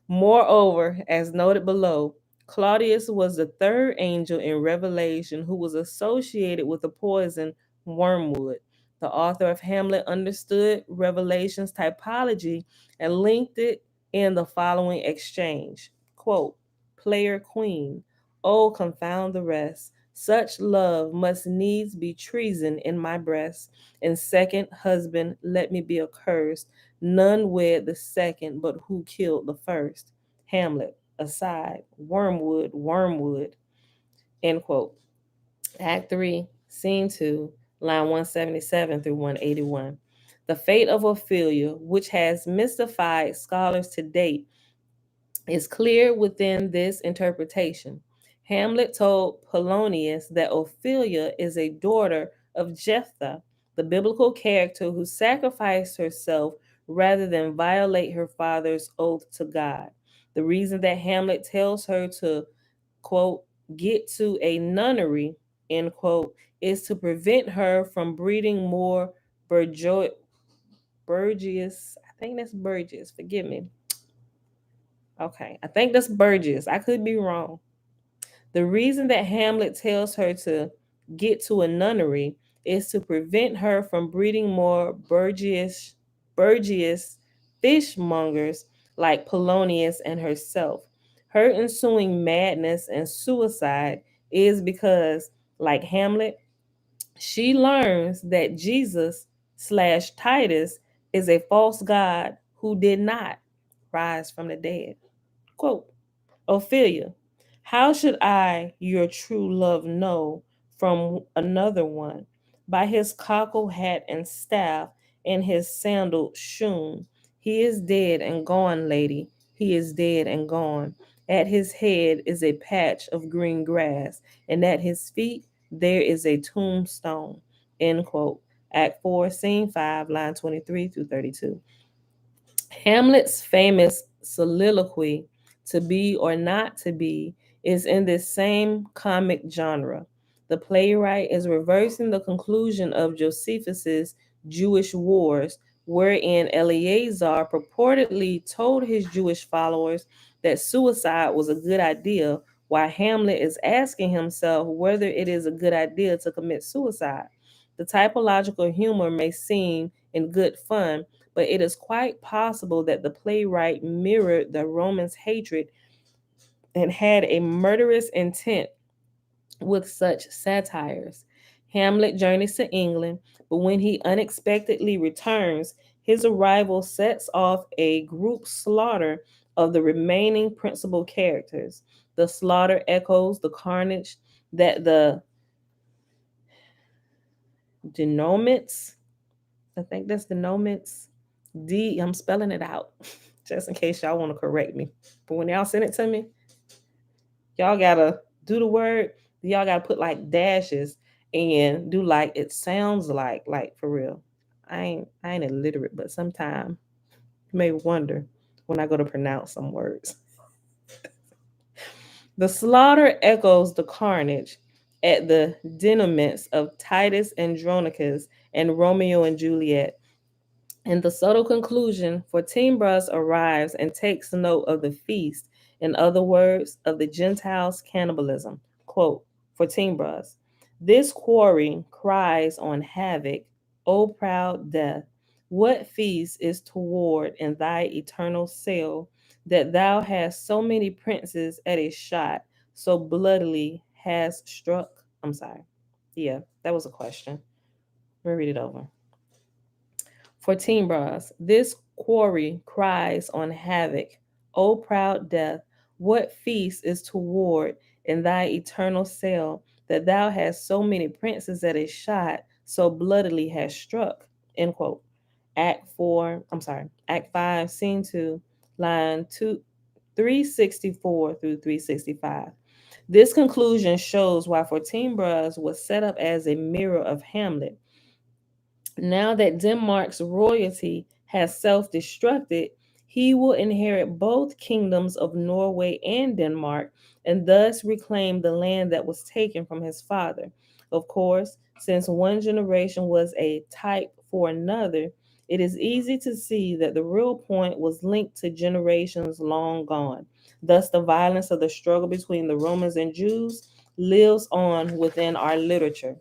Moreover, as noted below, Claudius was the third angel in Revelation who was associated with the poison wormwood. The author of Hamlet understood Revelation's typology and linked it in the following exchange. Quote, player queen, oh, confound the rest. Such love must needs be treason in my breast. And second husband, let me be accursed. None wed the second, but who killed the first? Hamlet, aside, wormwood, wormwood. End quote. Act 3, Scene 2, line 177 through 181. The fate of Ophelia, which has mystified scholars to date, is clear within this interpretation. Hamlet told Polonius that Ophelia is a daughter of Jephthah, the biblical character who sacrificed herself rather than violate her father's oath to God. The reason that Hamlet tells her to, quote, get to a nunnery, end quote, is to prevent her from breeding more Burgius. I think that's Burgess, forgive me. Okay, I think that's Burgess. I could be wrong. The reason that Hamlet tells her to get to a nunnery is to prevent her from breeding more Burgess fishmongers like Polonius and herself. Her ensuing madness and suicide is because, like Hamlet, she learns that Jesus/Titus is a false god who did not rise from the dead. Quote, Ophelia, how should I your true love know from another one? By his cockle hat and staff and his sandaled shoon. He is dead and gone, lady. He is dead and gone. At his head is a patch of green grass, and at his feet there is a tombstone. End quote. Act 4, Scene 5, line 23 through 32. Hamlet's famous soliloquy, To Be or Not to Be, is in this same comic genre. The playwright is reversing the conclusion of Josephus's Jewish Wars, wherein Eleazar purportedly told his Jewish followers that suicide was a good idea, while Hamlet is asking himself whether it is a good idea to commit suicide. The typological humor may seem in good fun, but it is quite possible that the playwright mirrored the Romans' hatred and had a murderous intent with such satires. Hamlet journeys to England, but when he unexpectedly returns, his arrival sets off a group slaughter of the remaining principal characters. The slaughter echoes the carnage that the denominates, I think that's denominates, I'm spelling it out just in case y'all want to correct me. But when y'all send it to me, y'all gotta do the word. Y'all gotta put like dashes and do like it sounds like for real. I ain't illiterate, but sometimes you may wonder when I go to pronounce some words. The slaughter echoes the carnage at the denouements of Titus Andronicus and Romeo and Juliet. In the subtle conclusion, Fortinbras arrives and takes note of the feast, in other words, of the Gentiles' cannibalism. Quote, Fortinbras, this quarry cries on havoc, O proud death. What feast is toward in thy eternal cell, that thou hast so many princes at a shot, so bloodily has struck? I'm sorry. Yeah, that was a question. Let me read it over. Fortinbras, this quarry cries on havoc. O proud death, what feast is toward in thy eternal cell, that thou hast so many princes at a shot, so bloodily has struck? End quote. Act 5, Scene 2, line 364 through 365. This conclusion shows why Fortinbras was set up as a mirror of Hamlet. Now that Denmark's royalty has self destructed, he will inherit both kingdoms of Norway and Denmark and thus reclaim the land that was taken from his father. Of course, since one generation was a type for another, it is easy to see that the real point was linked to generations long gone. Thus, the violence of the struggle between the Romans and Jews lives on within our literature.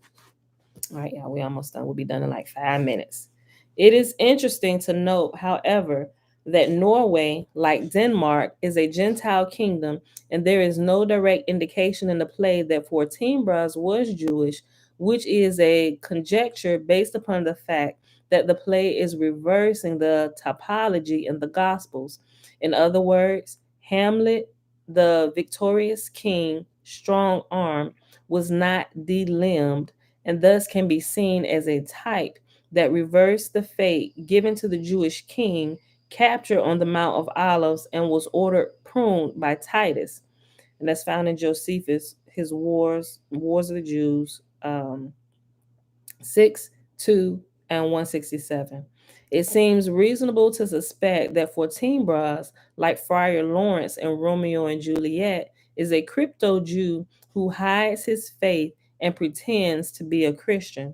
All right, y'all, we almost done. We'll be done in like 5 minutes. It is interesting to note, however, that Norway, like Denmark, is a Gentile kingdom, and there is no direct indication in the play that Fortinbras was Jewish, which is a conjecture based upon the fact that the play is reversing the typology in the Gospels. In other words, Hamlet, the victorious king, strong armed, was not delimbed and thus can be seen as a type that reversed the fate given to the Jewish king captured on the Mount of Olives and was ordered pruned by Titus. And that's found in Josephus, his Wars of the Jews, 6, 2, and 167. It seems reasonable to suspect that Fortinbras, like Friar Lawrence in Romeo and Juliet, is a crypto Jew who hides his faith and pretends to be a Christian.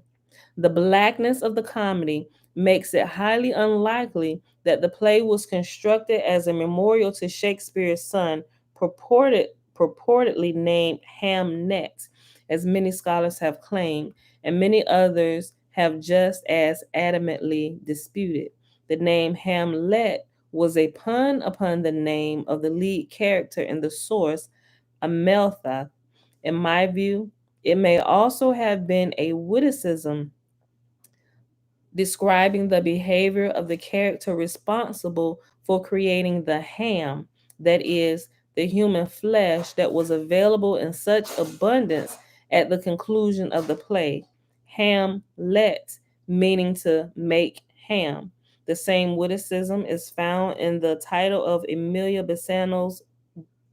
The blackness of the comedy makes it highly unlikely that the play was constructed as a memorial to Shakespeare's son, purportedly named Hamnet, as many scholars have claimed, and many others have just as adamantly disputed. The name Hamlet was a pun upon the name of the lead character in the source, Ameltha. In my view, it may also have been a witticism describing the behavior of the character responsible for creating the ham, that is, the human flesh that was available in such abundance at the conclusion of the play. Hamlet, meaning to make ham. The same witticism is found in the title of Emilia Bassano's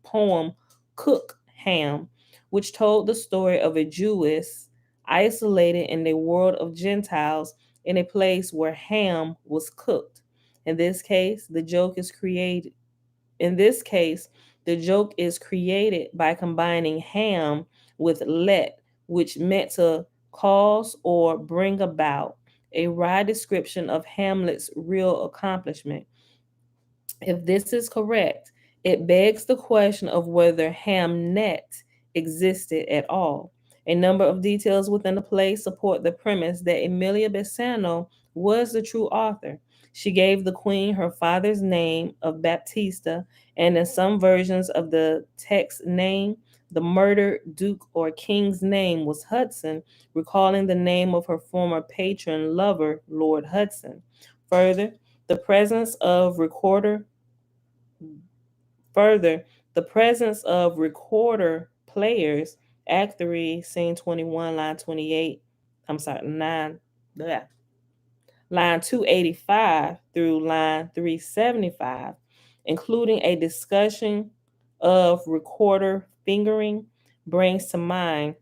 poem Cook Ham, which told the story of a Jewess isolated in a world of Gentiles in a place where ham was cooked. In this case, the joke is created. In this case, the joke is created by combining ham with let, which meant to cause or bring about, a wry description of Hamlet's real accomplishment. If this is correct, it begs the question of whether Hamnet existed at all. A number of details within the play support the premise that Emilia Bassano was the true author. She gave the queen her father's name of Baptista, and in some versions of the text name, the murdered duke or king's name was Hudson, recalling the name of her former patron lover, Lord Hudson. Further, the presence of recorder Further, The presence of recorder players, Act 3, Scene 21, line 28, line 285 through line 375, including a discussion of recorder fingering, brings to mind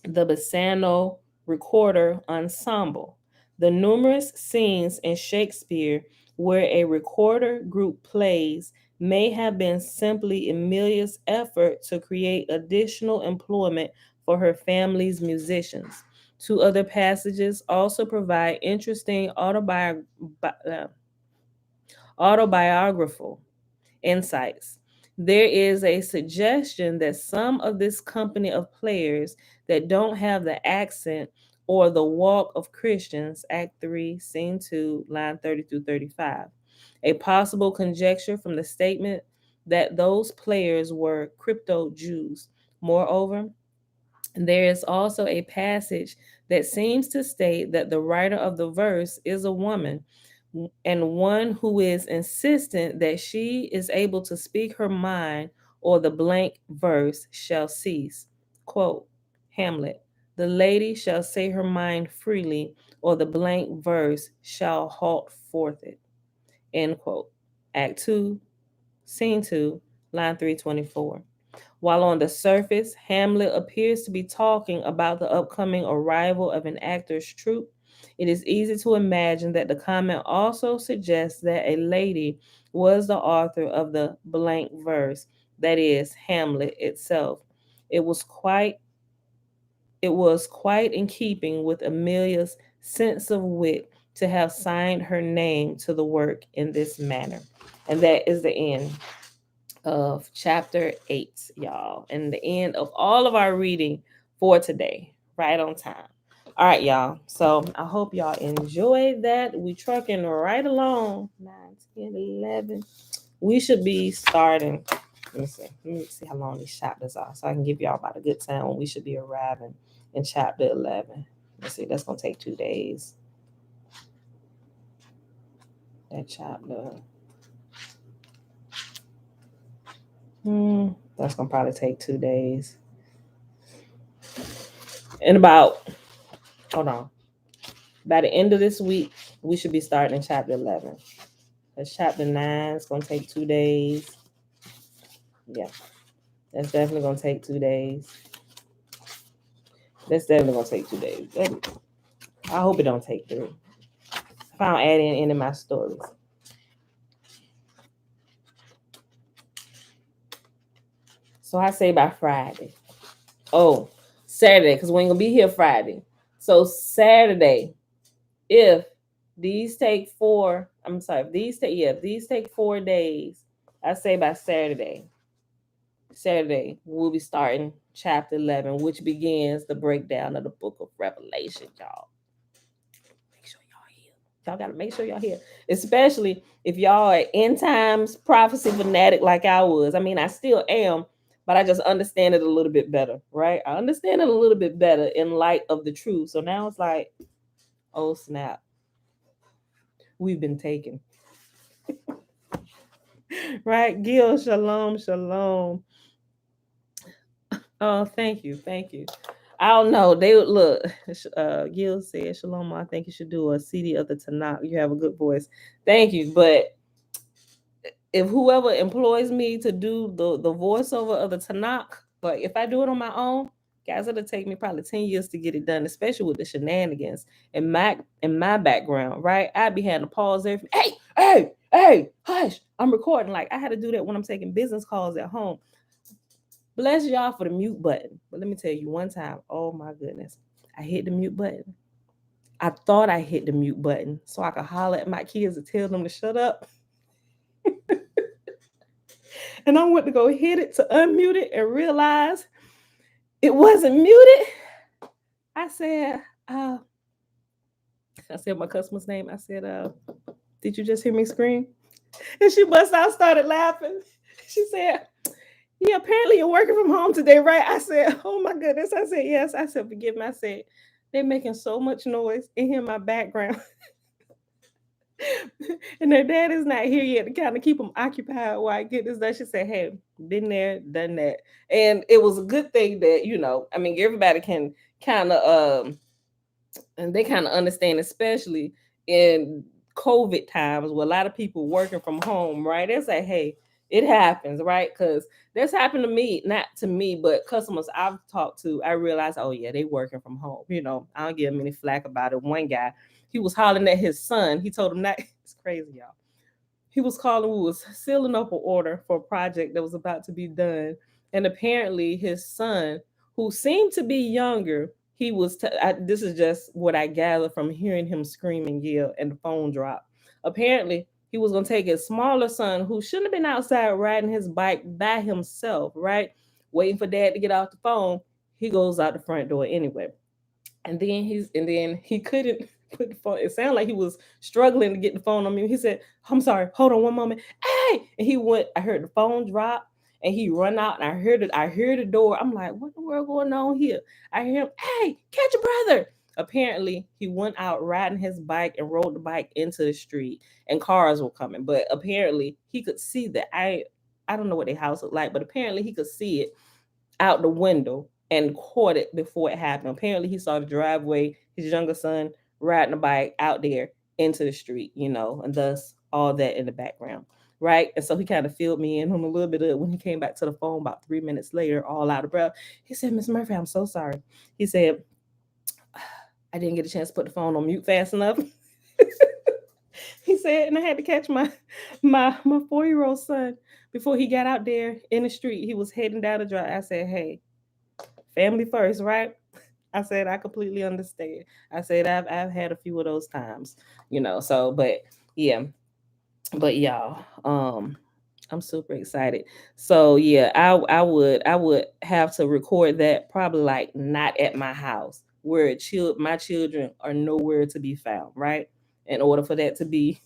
the Bassano Recorder Ensemble. The numerous scenes in Shakespeare where a recorder group plays may have been simply Emilia's effort to create additional employment for her family's musicians. Two other passages also provide interesting autobiographical insights. There is a suggestion that some of this company of players that don't have the accent or the walk of Christians, Act 3, Scene 2, line 30 through 35. A possible conjecture from the statement that those players were crypto Jews. Moreover, there is also a passage that seems to state that the writer of the verse is a woman and one who is insistent that she is able to speak her mind or the blank verse shall cease. Quote, Hamlet, the lady shall say her mind freely or the blank verse shall halt forth it. End quote. Act 2, Scene 2, line 324. While on the surface, Hamlet appears to be talking about the upcoming arrival of an actor's troupe, it is easy to imagine that the comment also suggests that a lady was the author of the blank verse, that is, Hamlet itself. It was quite in keeping with Amelia's sense of wit to have signed her name to the work in this manner. And that is the end of chapter 8, y'all, and the end of all of our reading for today, right on time. All right, y'all. So I hope y'all enjoyed that. We trucking right along. 9, 10, 11. We should be starting. Let me see how long these chapters are so I can give y'all about a good time when we should be arriving in chapter 11. Let's see, that's going to take 2 days. That chapter. That's going to probably take 2 days. And by the end of this week, we should be starting in chapter 11. That's chapter 9. It's going to take 2 days. Yeah, that's definitely going to take 2 days. That's definitely going to take 2 days. I hope it don't take 3. If I don't add in any of my stories. So I say by Friday. Oh, Saturday, because we ain't going to be here Friday. So Saturday, if these take 4 days, I say by Saturday, we'll be starting chapter 11, which begins the breakdown of the book of Revelation, y'all. Make sure y'all here. Y'all got to make sure y'all here, especially if y'all are end times prophecy fanatic like I was. I mean, I still am, but I just understand it a little bit better, right? I understand it a little bit better in light of the truth. So now it's like, oh, snap. We've been taken. Right? Gil, shalom, shalom. Oh, thank you. I don't know. They would look. Gil said, "Shalom, I think you should do a CD of the Tanakh. You have a good voice. Thank you." But if whoever employs me to do the voiceover of the Tanakh, but if I do it on my own, guys, it'll take me probably 10 years to get it done, especially with the shenanigans in my background, right? I'd be having to pause everything. Hey, hush! I'm recording. Like I had to do that when I'm taking business calls at home. Bless y'all for the mute button. But let me tell you one time, oh my goodness, I hit the mute button. I thought I hit the mute button so I could holler at my kids and tell them to shut up. And I went to go hit it to unmute it and realize it wasn't muted. I said my customer's name. I said, did you just hear me scream? And she bust out, started laughing. She said, yeah, apparently you're working from home today, right? I said, oh my goodness. I said, yes. I said, forgive me. I said, they're making so much noise in here in my background. And their dad is not here yet to kind of keep them occupied while I get this done. She said, hey, been there, done that. And it was a good thing that, I mean, everybody can kind of and they kind of understand, especially in COVID times where a lot of people working from home, right? They say, hey, it happens, right? Because that's happened to me, not to me, but customers I've talked to. I realized, oh yeah, they working from home. I don't give them any flack about it. One guy, he was hollering at his son. He told him not. It's crazy, y'all. He was calling. We was sealing up an order for a project that was about to be done, and apparently his son, who seemed to be younger, he was. This is just what I gathered from hearing him scream and yell, and the phone dropped. Apparently, he was gonna take his smaller son, who shouldn't have been outside riding his bike by himself, right, waiting for dad to get off the phone. He goes out the front door anyway. And then he couldn't put the phone. It sounded like he was struggling to get the phone on me. He said, I'm sorry, hold on one moment. Hey, and he went, I heard the phone drop and he run out and I heard the door. I'm like, what the world going on here? I hear him, hey, catch your brother. Apparently he went out riding his bike and rode the bike into the street and cars were coming. But apparently he could see that I don't know what their house looked like, but apparently he could see it out the window and caught it before it happened. Apparently, he saw the driveway, his younger son riding a bike out there into the street, and thus all that in the background. Right. And so he kind of filled me in on a little bit of when he came back to the phone about 3 minutes later, all out of breath. He said, Miss Murphy, I'm so sorry. He said, I didn't get a chance to put the phone on mute fast enough. He said, and I had to catch my 4-year-old son before he got out there in the street. He was heading down the drive. I said, hey, family first, right? I said, I completely understand. I said, I've had a few of those times, so, but yeah, but y'all, I'm super excited. So yeah, I would have to record that probably like not at my house where my children are nowhere to be found, right? In order for that to be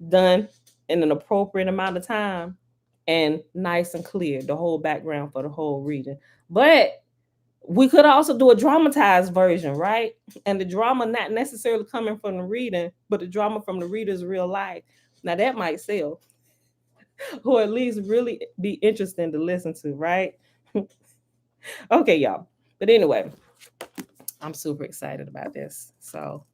done in an appropriate amount of time and nice and clear, the whole background for the whole reading. But we could also do a dramatized version, right? And the drama not necessarily coming from the reading, but the drama from the reader's real life. Now that might sell, or at least really be interesting to listen to, right? Okay, y'all. But anyway, I'm super excited about this. So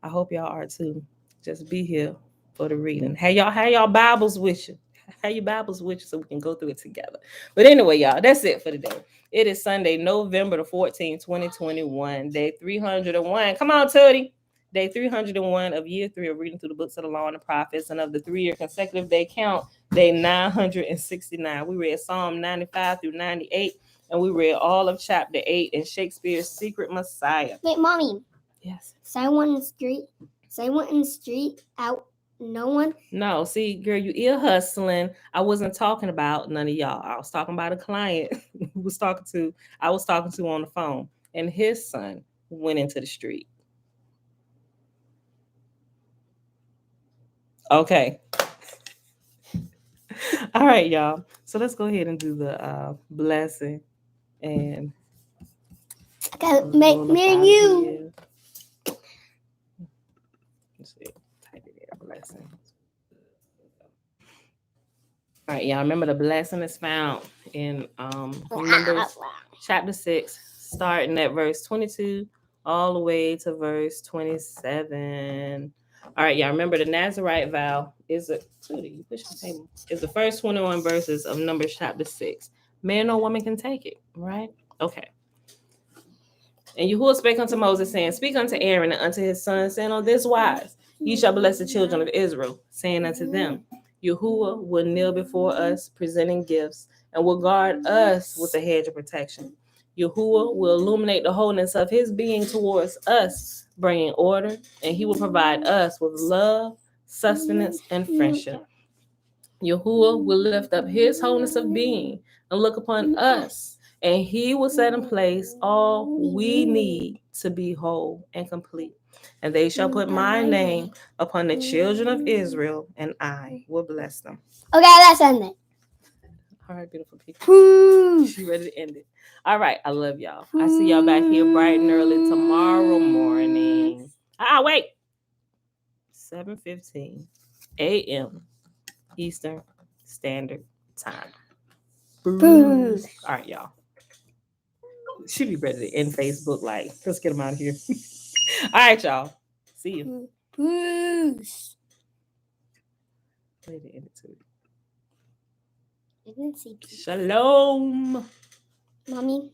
I hope y'all are too. Just be here for the reading. Have y'all Bibles with you. Have your Bibles with you so we can go through it together. But anyway, y'all, that's it for today. It is Sunday, November the 14th, 2021, day 301. Come on, Tootie. Day 301 of year 3 of reading through the books of the law and the prophets, and of the 3-year consecutive day count, day 969. We read Psalm 95 through 98, and we read all of chapter 8 in Shakespeare's Secret Messiah.
Wait, Mommy.
Yes.
Someone in the street out. No one?
No, see, girl, you ear hustling. I wasn't talking about none of y'all. I was talking about a client who I was talking to on the phone, and his son went into the street. Okay. All right, y'all. So let's go ahead and do the blessing and
Make me and you.
Let's see. Type it there, blessing. All right, y'all. Remember the blessing is found in Numbers chapter 6, starting at verse 22 all the way to verse 27. All right, y'all. Remember the Nazarite vow is you push the table. Is the first 21 verses of Numbers chapter 6. Man or woman can take it, right? Okay. And Yahuwah spake unto Moses, saying, Speak unto Aaron and unto his sons, saying, On this wise ye shall bless the children of Israel, saying unto them, Yahuwah will kneel before us, presenting gifts, and will guard us with a hedge of protection. Yahuwah will illuminate the wholeness of his being towards us, bringing order, and he will provide us with love, sustenance, and friendship. Yahuwah will lift up his wholeness of being and look upon us, and he will set in place all we need to be whole and complete. And they shall put my name upon the children of Israel, and I will bless them.
Okay, let's end it.
All right, beautiful people. She ready to end it. All right, I love y'all. I see y'all back here bright and early tomorrow morning. Wait. 7:15 a.m. Eastern Standard Time.
Bruce.
All right, y'all. Should be ready to end Facebook. Like, let's get them out of here. All right, y'all. See you.
Bruce.
Way to end it too.
I didn't see.
Shalom.
Mommy.